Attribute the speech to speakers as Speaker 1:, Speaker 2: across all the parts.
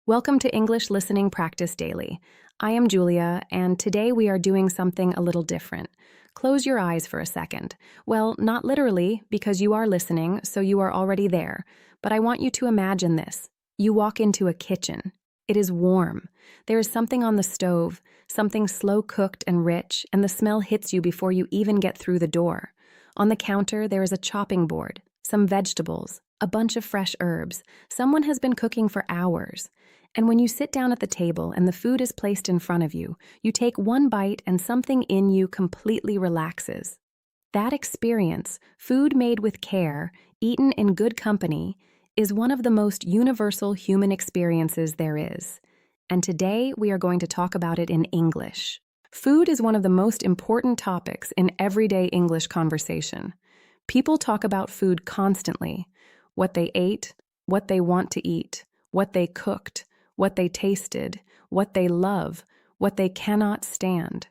Speaker 1: Welcome to English Listening Practice Daily. I am Julia, and today we are doing something a little different. Close your eyes for a second. Well, not literally, because you are listening, so you are already there. But I want you to imagine this. You walk into a kitchen. It is warm. There is something on the stove, something slow-cooked and rich, and the smell hits you before you even get through the door. On the counter, there is a chopping board, some vegetables, a bunch of fresh herbs. Someone has been cooking for hours. And when you sit down at the table and the food is placed in front of you, you take one bite and something in you completely relaxes. That experience, food made with care, eaten in good company, is one of the most universal human experiences there is. And today we are going to talk about it in English. Food is one of the most important topics in everyday English conversation. People talk about food constantly: what they ate, what they want to eat, what they cooked, what they tasted, what they love, what they cannot stand.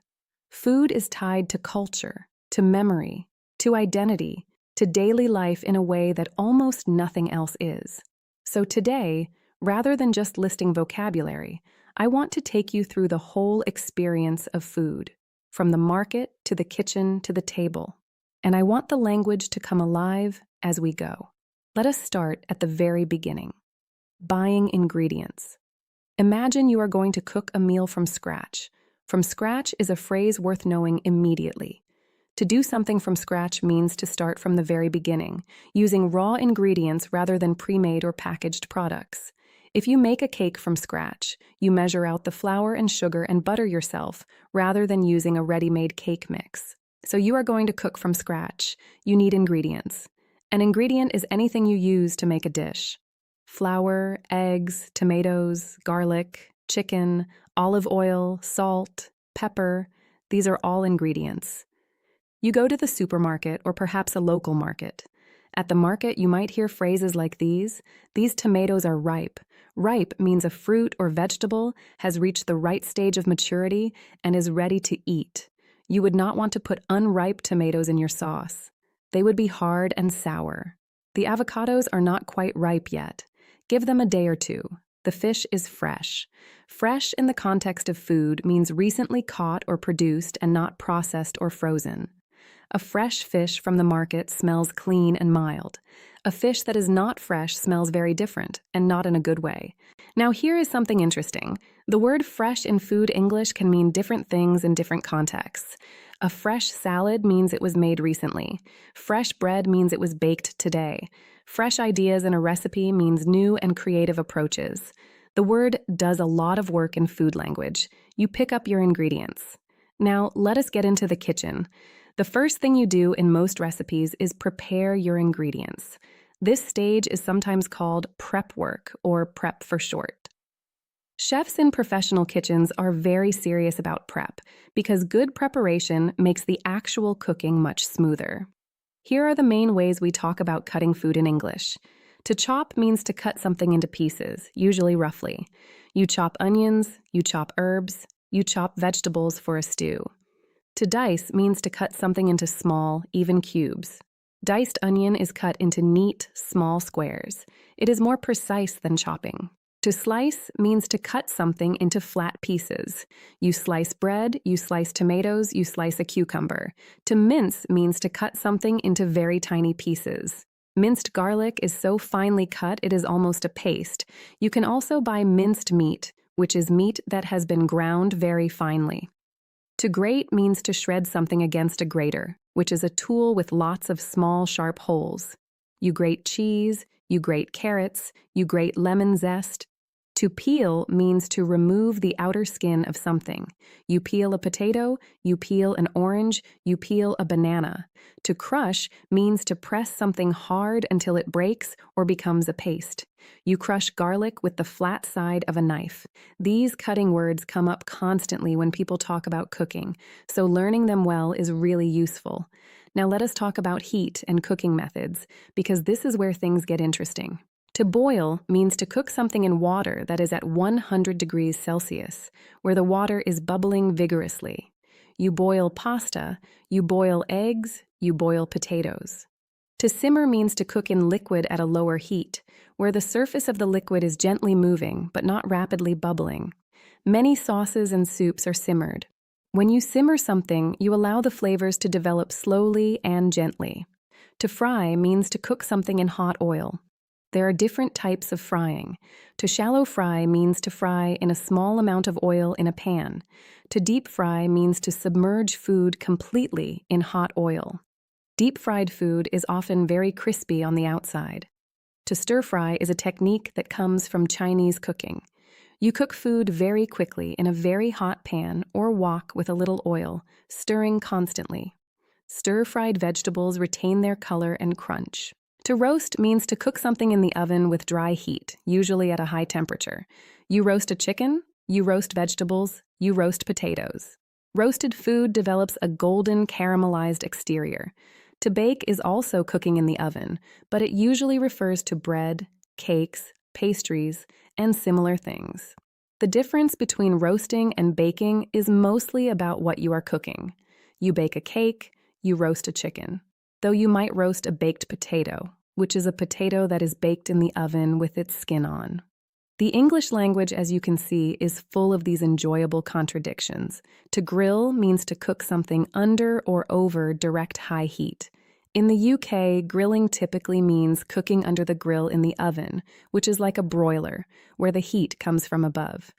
Speaker 1: Food is tied to culture, to memory, to identity, to daily life in a way that almost nothing else is. So today, rather than just listing vocabulary, I want to take you through the whole experience of food, from the market to the kitchen to the table. And I want the language to come alive as we go. Let us start at the very beginning. Buying ingredients. Imagine you are going to cook a meal from scratch. From scratch is a phrase worth knowing immediately. To do something from scratch means to start from the very beginning, using raw ingredients rather than pre-made or packaged products. If you make a cake from scratch, you measure out the flour and sugar and butter yourself, rather than using a ready-made cake mix. So you are going to cook from scratch. You need ingredients. An ingredient is anything you use to make a dish. Flour, eggs, tomatoes, garlic, chicken, olive oil, salt, pepper. These are all ingredients. You go to the supermarket or perhaps a local market. At the market, you might hear phrases like these: "These tomatoes are ripe." Ripe means a fruit or vegetable has reached the right stage of maturity and is ready to eat. You would not want to put unripe tomatoes in your sauce. They would be hard and sour. The avocados are not quite ripe yet. Give them a day or two. The fish is fresh. Fresh in the context of food means recently caught or produced and not processed or frozen. A fresh fish from the market smells clean and mild. A fish that is not fresh smells very different, and not in a good way. Now here is something interesting. The word fresh in food English can mean different things in different contexts. A fresh salad means it was made recently. Fresh bread means it was baked today. Fresh ideas in a recipe means new and creative approaches. The word does a lot of work in food language. You pick up your ingredients. Now, let us get into the kitchen. The first thing you do in most recipes is prepare your ingredients. This stage is sometimes called prep work, or prep for short. Chefs in professional kitchens are very serious about prep because good preparation makes the actual cooking much smoother. Here are the main ways we talk about cutting food in English. To chop means to cut something into pieces, usually roughly. You chop onions, you chop herbs, you chop vegetables for a stew. To dice means to cut something into small, even cubes. Diced onion is cut into neat, small squares. It is more precise than chopping. To slice means to cut something into flat pieces. You slice bread, you slice tomatoes, you slice a cucumber. To mince means to cut something into very tiny pieces. Minced garlic is so finely cut it is almost a paste. You can also buy minced meat, which is meat that has been ground very finely. To grate means to shred something against a grater, which is a tool with lots of small, sharp holes. You grate cheese, you grate carrots, you grate lemon zest. To peel means to remove the outer skin of something. You peel a potato, you peel an orange, you peel a banana. To crush means to press something hard until it breaks or becomes a paste. You crush garlic with the flat side of a knife. These cutting words come up constantly when people talk about cooking, so learning them well is really useful. Now let us talk about heat and cooking methods, because this is where things get interesting. To boil means to cook something in water that is at 100 degrees Celsius, where the water is bubbling vigorously. You boil pasta, you boil eggs, you boil potatoes. To simmer means to cook in liquid at a lower heat, where the surface of the liquid is gently moving but not rapidly bubbling. Many sauces and soups are simmered. When you simmer something, you allow the flavors to develop slowly and gently. To fry means to cook something in hot oil. There are different types of frying. To shallow fry means to fry in a small amount of oil in a pan. To deep fry means to submerge food completely in hot oil. Deep-fried food is often very crispy on the outside. To stir-fry is a technique that comes from Chinese cooking. You cook food very quickly in a very hot pan or wok with a little oil, stirring constantly. Stir-fried vegetables retain their color and crunch. To roast means to cook something in the oven with dry heat, usually at a high temperature. You roast a chicken, you roast vegetables, you roast potatoes. Roasted food develops a golden caramelized exterior. To bake is also cooking in the oven, but it usually refers to bread, cakes, pastries, and similar things. The difference between roasting and baking is mostly about what you are cooking. You bake a cake, you roast a chicken, though you might roast a baked potato, which is a potato that is baked in the oven with its skin on. The English language, as you can see, is full of these enjoyable contradictions. To grill means to cook something under or over direct high heat. In the UK, grilling typically means cooking under the grill in the oven, which is like a broiler, where the heat comes from above.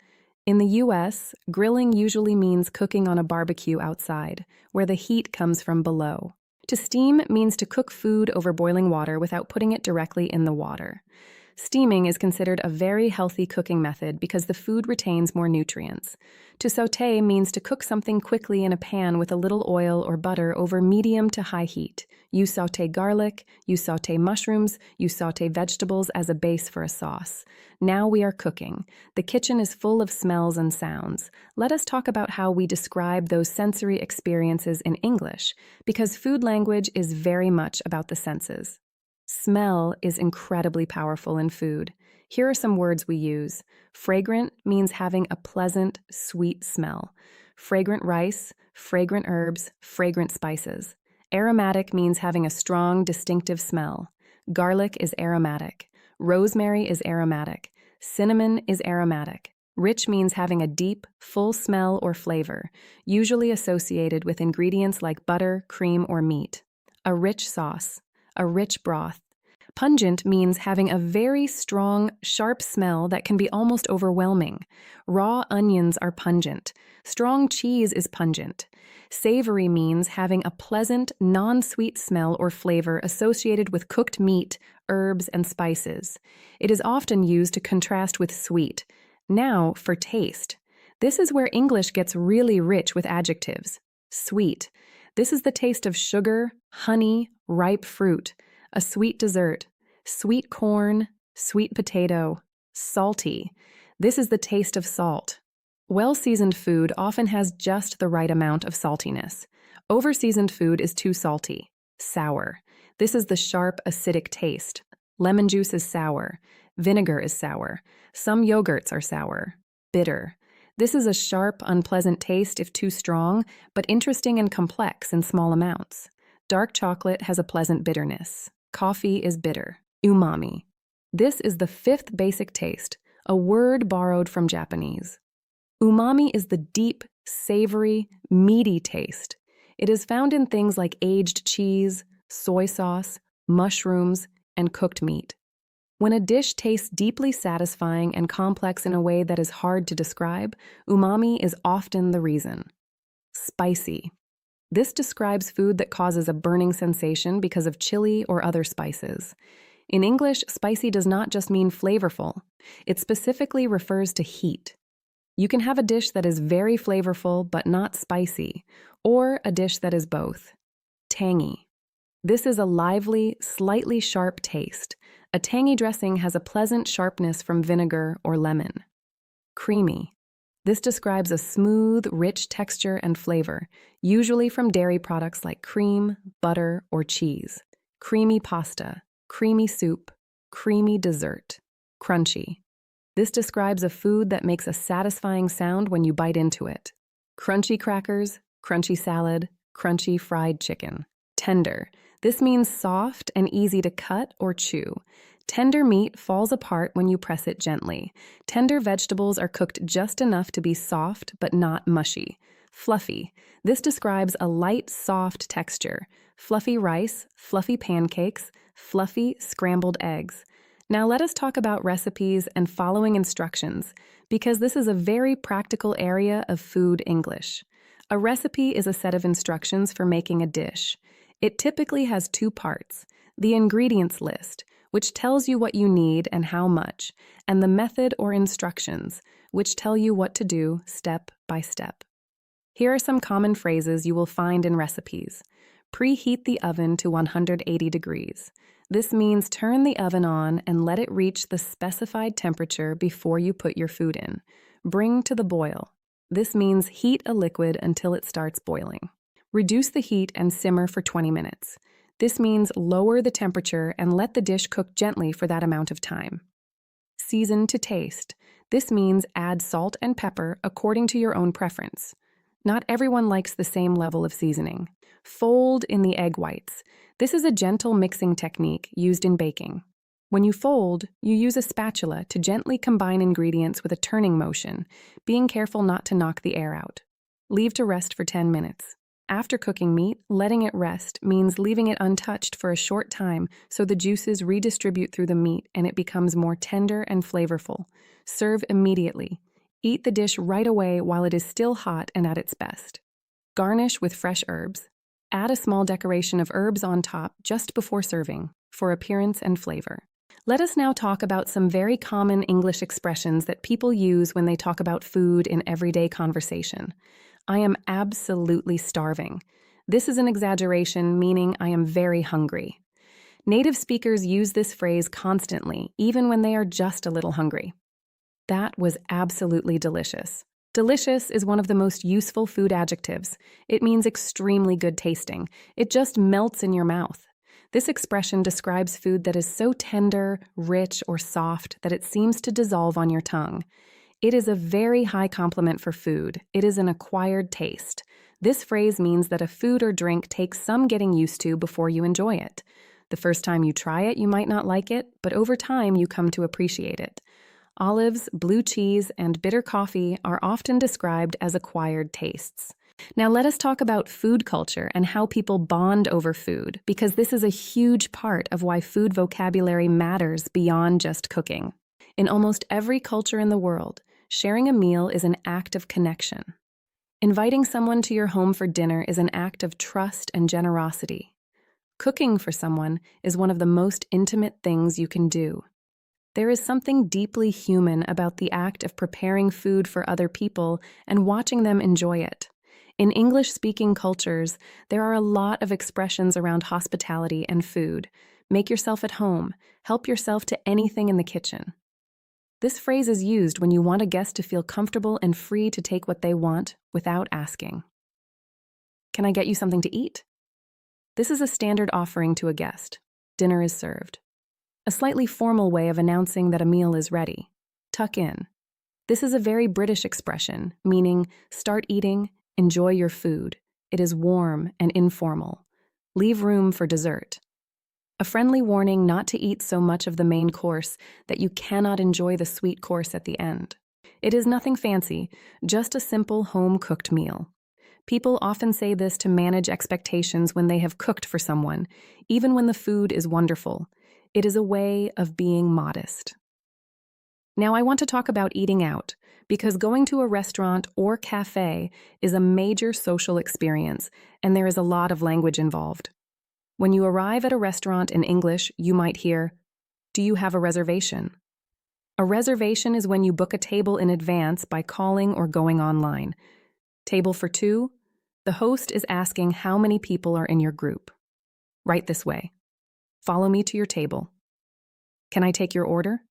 Speaker 1: In the US, grilling usually means cooking on a barbecue outside, where the heat comes from below. To steam means to cook food over boiling water without putting it directly in the water. Steaming is considered a very healthy cooking method because the food retains more nutrients. To sauté means to cook something quickly in a pan with a little oil or butter over medium to high heat. You sauté garlic, you sauté mushrooms, you sauté vegetables as a base for a sauce. Now we are cooking. The kitchen is full of smells and sounds. Let us talk about how we describe those sensory experiences in English, because food language is very much about the senses. Smell is incredibly powerful in food. Here are some words we use. Fragrant means having a pleasant, sweet smell. Fragrant rice, fragrant herbs, fragrant spices. Aromatic means having a strong, distinctive smell. Garlic is aromatic. Rosemary is aromatic. Cinnamon is aromatic. Rich means having a deep, full smell or flavor, usually associated with ingredients like butter, cream, or meat. A rich sauce. A rich broth. Pungent means having a very strong, sharp smell that can be almost overwhelming. Raw onions are pungent. Strong cheese is pungent. Savory means having a pleasant, non-sweet smell or flavor associated with cooked meat, herbs, and spices. It is often used to contrast with sweet. Now, for taste. This is where English gets really rich with adjectives. Sweet. This is the taste of sugar, honey, ripe fruit, a sweet dessert, sweet corn, sweet potato, salty. This is the taste of salt. Well-seasoned food often has just the right amount of saltiness. Over-seasoned food is too salty. Sour. This is the sharp, acidic taste. Lemon juice is sour. Vinegar is sour. Some yogurts are sour. Bitter. This is a sharp, unpleasant taste if too strong, but interesting and complex in small amounts. Dark chocolate has a pleasant bitterness. Coffee is bitter. Umami. This is the fifth basic taste, a word borrowed from Japanese. Umami is the deep, savory, meaty taste. It is found in things like aged cheese, soy sauce, mushrooms, and cooked meat. When a dish tastes deeply satisfying and complex in a way that is hard to describe, umami is often the reason. Spicy. This describes food that causes a burning sensation because of chili or other spices. In English, spicy does not just mean flavorful. It specifically refers to heat. You can have a dish that is very flavorful but not spicy, or a dish that is both. Tangy. This is a lively, slightly sharp taste. A tangy dressing has a pleasant sharpness from vinegar or lemon. Creamy. This describes a smooth, rich texture and flavor, usually from dairy products like cream, butter, or cheese. Creamy pasta, creamy soup, creamy dessert. Crunchy. This describes a food that makes a satisfying sound when you bite into it. Crunchy crackers, crunchy salad, crunchy fried chicken. Tender. This means soft and easy to cut or chew. Tender meat falls apart when you press it gently. Tender vegetables are cooked just enough to be soft but not mushy. Fluffy. This describes a light, soft texture. Fluffy rice, fluffy pancakes, fluffy scrambled eggs. Now let us talk about recipes and following instructions, because this is a very practical area of food English. A recipe is a set of instructions for making a dish. It typically has two parts: the ingredients list, which tells you what you need and how much, and the method or instructions, which tell you what to do step by step. Here are some common phrases you will find in recipes. Preheat the oven to 180 degrees. This means turn the oven on and let it reach the specified temperature before you put your food in. Bring to the boil. This means heat a liquid until it starts boiling. Reduce the heat and simmer for 20 minutes. This means lower the temperature and let the dish cook gently for that amount of time. Season to taste. This means add salt and pepper according to your own preference. Not everyone likes the same level of seasoning. Fold in the egg whites. This is a gentle mixing technique used in baking. When you fold, you use a spatula to gently combine ingredients with a turning motion, being careful not to knock the air out. Leave to rest for 10 minutes. After cooking meat, letting it rest means leaving it untouched for a short time so the juices redistribute through the meat and it becomes more tender and flavorful. Serve immediately. Eat the dish right away while it is still hot and at its best. Garnish with fresh herbs. Add a small decoration of herbs on top just before serving for appearance and flavor. Let us now talk about some very common English expressions that people use when they talk about food in everyday conversation. I am absolutely starving. This is an exaggeration, meaning I am very hungry. Native speakers use this phrase constantly, even when they are just a little hungry. That was absolutely delicious. Delicious is one of the most useful food adjectives. It means extremely good tasting. It just melts in your mouth. This expression describes food that is so tender, rich, or soft that it seems to dissolve on your tongue. It is a very high compliment for food. It is an acquired taste. This phrase means that a food or drink takes some getting used to before you enjoy it. The first time you try it, you might not like it, but over time you come to appreciate it. Olives, blue cheese, and bitter coffee are often described as acquired tastes. Now let us talk about food culture and how people bond over food, because this is a huge part of why food vocabulary matters beyond just cooking. In almost every culture in the world, sharing a meal is an act of connection. Inviting someone to your home for dinner is an act of trust and generosity. Cooking for someone is one of the most intimate things you can do. There is something deeply human about the act of preparing food for other people and watching them enjoy it. In English-speaking cultures, there are a lot of expressions around hospitality and food. Make yourself at home. Help yourself to anything in the kitchen. This phrase is used when you want a guest to feel comfortable and free to take what they want without asking. Can I get you something to eat? This is a standard offering to a guest. Dinner is served. A slightly formal way of announcing that a meal is ready. Tuck in. This is a very British expression, meaning start eating, enjoy your food. It is warm and informal. Leave room for dessert. A friendly warning not to eat so much of the main course that you cannot enjoy the sweet course at the end. It is nothing fancy, just a simple home-cooked meal. People often say this to manage expectations when they have cooked for someone, even when the food is wonderful. It is a way of being modest. Now I want to talk about eating out, because going to a restaurant or cafe is a major social experience, and there is a lot of language involved. When you arrive at a restaurant in English, you might hear, "Do you have a reservation?" A reservation is when you book a table in advance by calling or going online. Table for two? The host is asking how many people are in your group. Right this way. Follow me to your table. Can I take your order?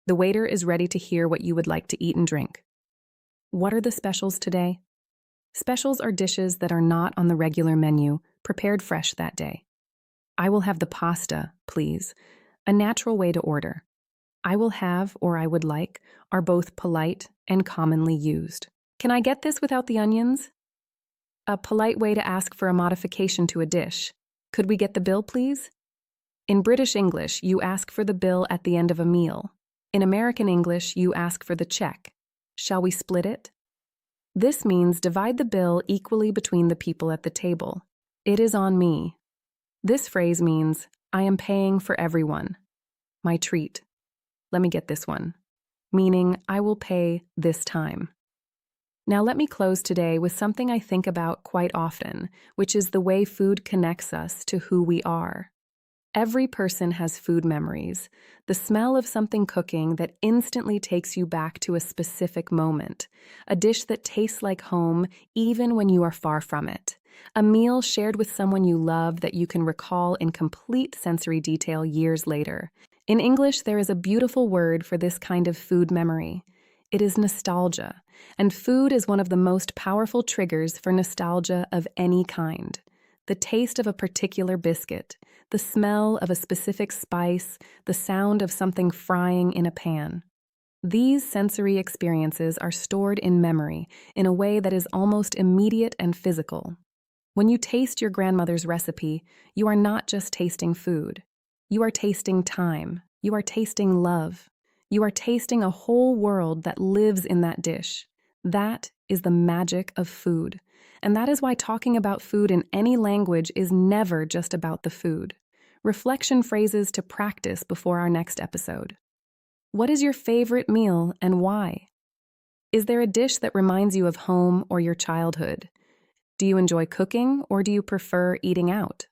Speaker 1: The waiter is ready to hear what you would like to eat and drink. What are the specials today? Specials are dishes that are not on the regular menu, prepared fresh that day. I will have the pasta, please. A natural way to order. I will have or I would like are both polite and commonly used. Can I get this without the onions? A polite way to ask for a modification to a dish. Could we get the bill, please? In British English, you ask for the bill at the end of a meal. In American English, you ask for the check. Shall we split it? This means divide the bill equally between the people at the table. It is on me. This phrase means, I am paying for everyone. My treat. Let me get this one. Meaning, I will pay this time. Now let me close today with something I think about quite often, which is the way food connects us to who we are. Every person has food memories, the smell of something cooking that instantly takes you back to a specific moment, a dish that tastes like home even when you are far from it, a meal shared with someone you love that you can recall in complete sensory detail years later. In English, there is a beautiful word for this kind of food memory. It is nostalgia, and food is one of the most powerful triggers for nostalgia of any kind. The taste of a particular biscuit, the smell of a specific spice, the sound of something frying in a pan. These sensory experiences are stored in memory in a way that is almost immediate and physical. When you taste your grandmother's recipe, you are not just tasting food. You are tasting time. You are tasting love. You are tasting a whole world that lives in that dish. That is the magic of food. And that is why talking about food in any language is never just about the food. Reflection phrases to practice before our next episode. What is your favorite meal and why? Is there a dish that reminds you of home or your childhood? Do you enjoy cooking or do you prefer eating out?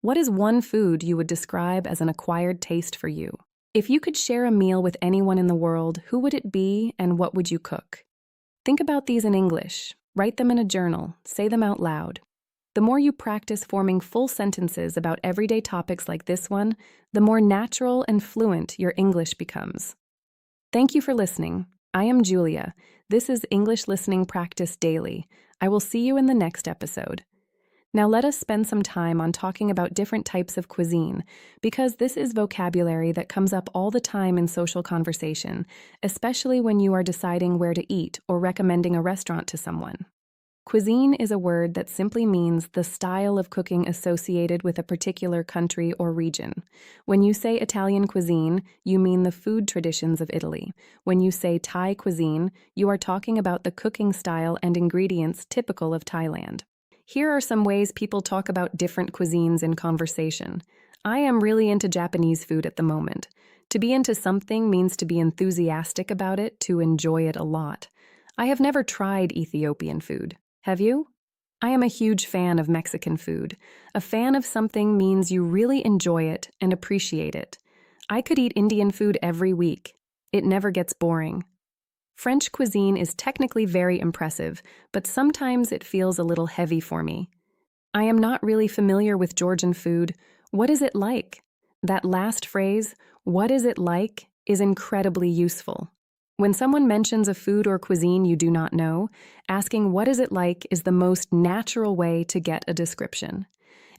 Speaker 1: What is one food you would describe as an acquired taste for you? If you could share a meal with anyone in the world, who would it be and what would you cook? Think about these in English. Write them in a journal. Say them out loud. The more you practice forming full sentences about everyday topics like this one, the more natural and fluent your English becomes. Thank you for listening. I am Julia. This is English Listening Practice Daily. I will see you in the next episode. Now let us spend some time on talking about different types of cuisine, because this is vocabulary that comes up all the time in social conversation, especially when you are deciding where to eat or recommending a restaurant to someone. Cuisine is a word that simply means the style of cooking associated with a particular country or region. When you say Italian cuisine, you mean the food traditions of Italy. When you say Thai cuisine, you are talking about the cooking style and ingredients typical of Thailand. Here are some ways people talk about different cuisines in conversation. I am really into Japanese food at the moment. To be into something means to be enthusiastic about it, to enjoy it a lot. I have never tried Ethiopian food. Have you? I am a huge fan of Mexican food. A fan of something means you really enjoy it and appreciate it. I could eat Indian food every week. It never gets boring. French cuisine is technically very impressive, but sometimes it feels a little heavy for me. I am not really familiar with Georgian food. What is it like? That last phrase, what is it like, is incredibly useful. When someone mentions a food or cuisine you do not know, asking what is it like is the most natural way to get a description.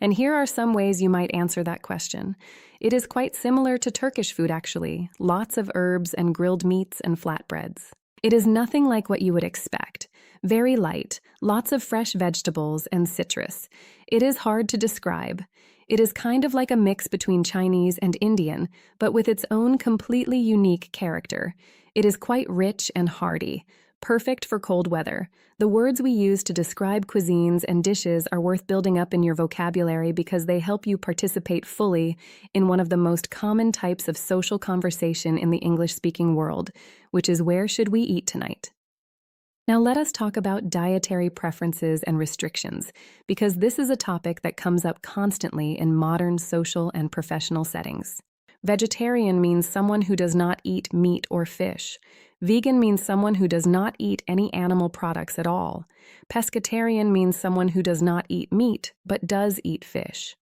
Speaker 1: And here are some ways you might answer that question. It is quite similar to Turkish food, actually. Lots of herbs and grilled meats and flatbreads. It is nothing like what you would expect. Very light, lots of fresh vegetables and citrus. It is hard to describe. It is kind of like a mix between Chinese and Indian, but with its own completely unique character. It is quite rich and hearty, perfect for cold weather. The words we use to describe cuisines and dishes are worth building up in your vocabulary because they help you participate fully in one of the most common types of social conversation in the English-speaking world, which is where should we eat tonight? Now let us talk about dietary preferences and restrictions, because this is a topic that comes up constantly in modern social and professional settings. Vegetarian means someone who does not eat meat or fish. Vegan means someone who does not eat any animal products at all. Pescatarian means someone who does not eat meat, but does eat fish.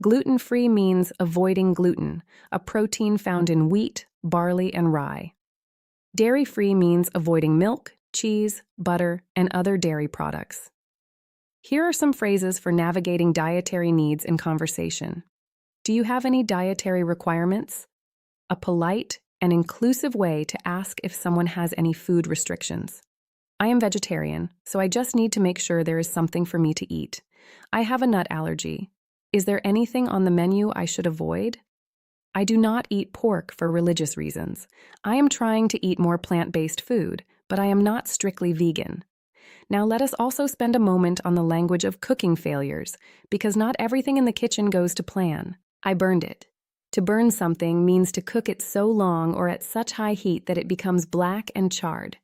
Speaker 1: Gluten-free means avoiding gluten, a protein found in wheat, barley, and rye. Dairy-free means avoiding milk, cheese, butter, and other dairy products. Here are some phrases for navigating dietary needs in conversation. Do you have any dietary requirements? A polite and inclusive way to ask if someone has any food restrictions. I am vegetarian, so I just need to make sure there is something for me to eat. I have a nut allergy. Is there anything on the menu I should avoid? I do not eat pork for religious reasons. I am trying to eat more plant-based food, but I am not strictly vegan. Now let us also spend a moment on the language of cooking failures, because not everything in the kitchen goes to plan. I burned it. To burn something means to cook it so long or at such high heat that it becomes black and charred.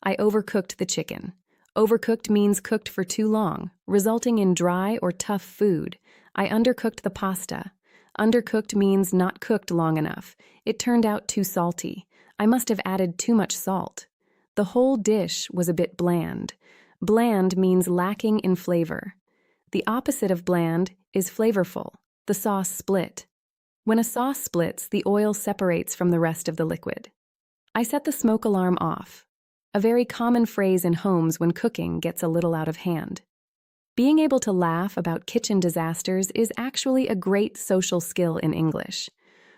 Speaker 1: I overcooked the chicken. Overcooked means cooked for too long, resulting in dry or tough food. I undercooked the pasta. Undercooked means not cooked long enough. It turned out too salty. I must have added too much salt. The whole dish was a bit bland. Bland means lacking in flavor. The opposite of bland is flavorful. The sauce split. When a sauce splits, the oil separates from the rest of the liquid. I set the smoke alarm off. A very common phrase in homes when cooking gets a little out of hand. Being able to laugh about kitchen disasters is actually a great social skill in English.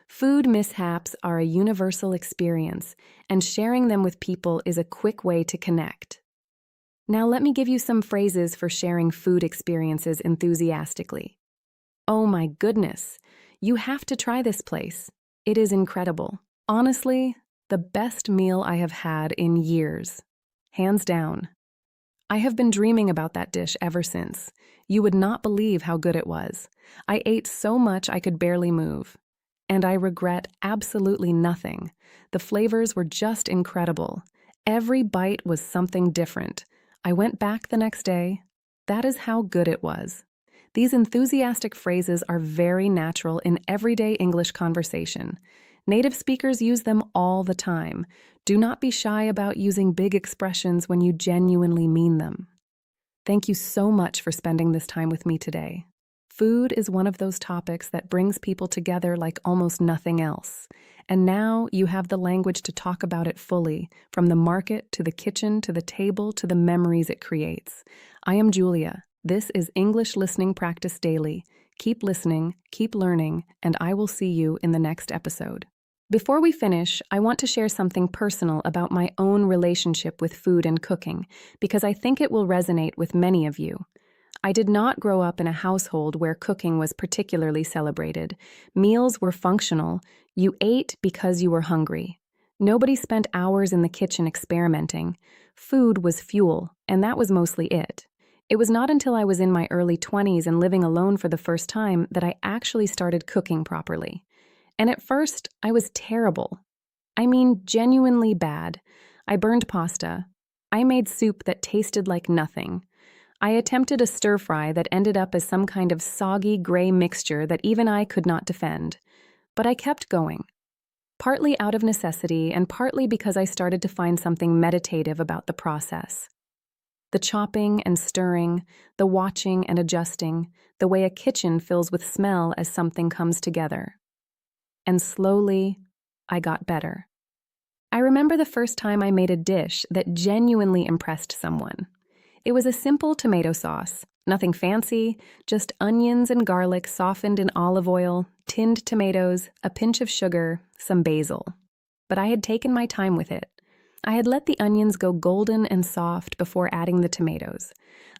Speaker 1: Food mishaps are a universal experience, and sharing them with people is a quick way to connect. Now let me give you some phrases for sharing food experiences enthusiastically. Oh my goodness, you have to try this place. It is incredible. Honestly, the best meal I have had in years. Hands down. I have been dreaming about that dish ever since. You would not believe how good it was. I ate so much I could barely move. And I regret absolutely nothing. The flavors were just incredible. Every bite was something different. I went back the next day. That is how good it was. These enthusiastic phrases are very natural in everyday English conversation. Native speakers use them all the time. Do not be shy about using big expressions when you genuinely mean them. Thank you so much for spending this time with me today. Food is one of those topics that brings people together like almost nothing else. And now you have the language to talk about it fully, from the market to the kitchen to the table to the memories it creates. I am Julia. This is English Listening Practice Daily. Keep listening, keep learning, and I will see you in the next episode. Before we finish, I want to share something personal about my own relationship with food and cooking, because I think it will resonate with many of you. I did not grow up in a household where cooking was particularly celebrated. Meals were functional. You ate because you were hungry. Nobody spent hours in the kitchen experimenting. Food was fuel, and that was mostly it. It was not until I was in my early 20s and living alone for the first time that I actually started cooking properly. And at first, I was terrible. I mean, genuinely bad. I burned pasta. I made soup that tasted like nothing. I attempted a stir-fry that ended up as some kind of soggy gray mixture that even I could not defend. But I kept going. Partly out of necessity and partly because I started to find something meditative about the process. The chopping and stirring, the watching and adjusting, the way a kitchen fills with smell as something comes together. And slowly, I got better. I remember the first time I made a dish that genuinely impressed someone. It was a simple tomato sauce, nothing fancy, just onions and garlic softened in olive oil, tinned tomatoes, a pinch of sugar, some basil. But I had taken my time with it. I had let the onions go golden and soft before adding the tomatoes.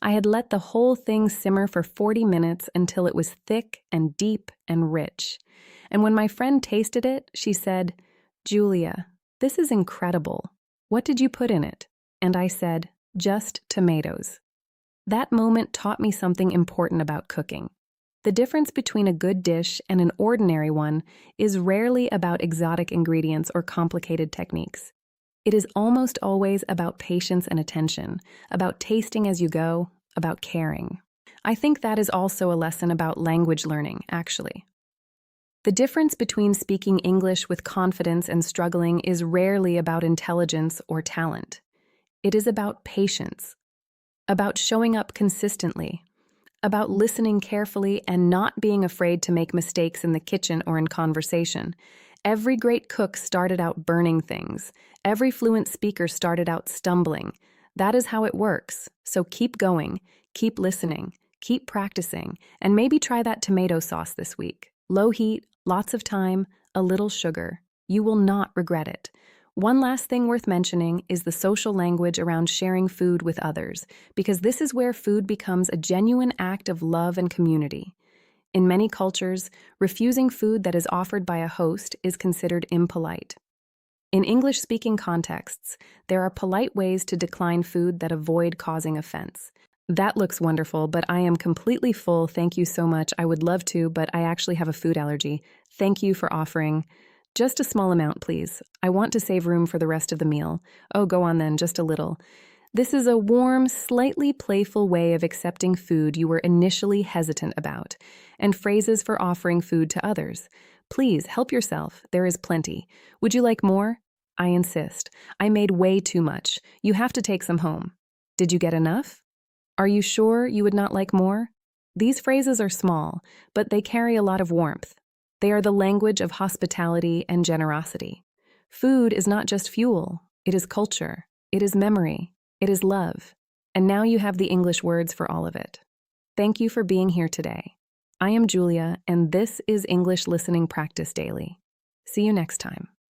Speaker 1: I had let the whole thing simmer for 40 minutes until it was thick and deep and rich. And when my friend tasted it, she said, "Julia, this is incredible. What did you put in it?" And I said, "Just tomatoes." That moment taught me something important about cooking. The difference between a good dish and an ordinary one is rarely about exotic ingredients or complicated techniques. It is almost always about patience and attention, about tasting as you go, about caring. I think that is also a lesson about language learning, actually. The difference between speaking English with confidence and struggling is rarely about intelligence or talent. It is about patience, about showing up consistently, about listening carefully and not being afraid to make mistakes in the kitchen or in conversation. Every great cook started out burning things. Every fluent speaker started out stumbling. That is how it works. So keep going, keep listening, keep practicing, and maybe try that tomato sauce this week. Low heat, lots of time, a little sugar. You will not regret it. One last thing worth mentioning is the social language around sharing food with others, because this is where food becomes a genuine act of love and community. In many cultures, refusing food that is offered by a host is considered impolite. In English-speaking contexts, there are polite ways to decline food that avoid causing offense. That looks wonderful, but I am completely full. Thank you so much. I would love to, but I actually have a food allergy. Thank you for offering. Just a small amount, please. I want to save room for the rest of the meal. Oh, go on then, just a little. This is a warm, slightly playful way of accepting food you were initially hesitant about, and phrases for offering food to others. Please, help yourself. There is plenty. Would you like more? I insist. I made way too much. You have to take some home. Did you get enough? Are you sure you would not like more? These phrases are small, but they carry a lot of warmth. They are the language of hospitality and generosity. Food is not just fuel. It is culture. It is memory. It is love. And now you have the English words for all of it. Thank you for being here today. I am Julia, and this is English Listening Practice Daily. See you next time.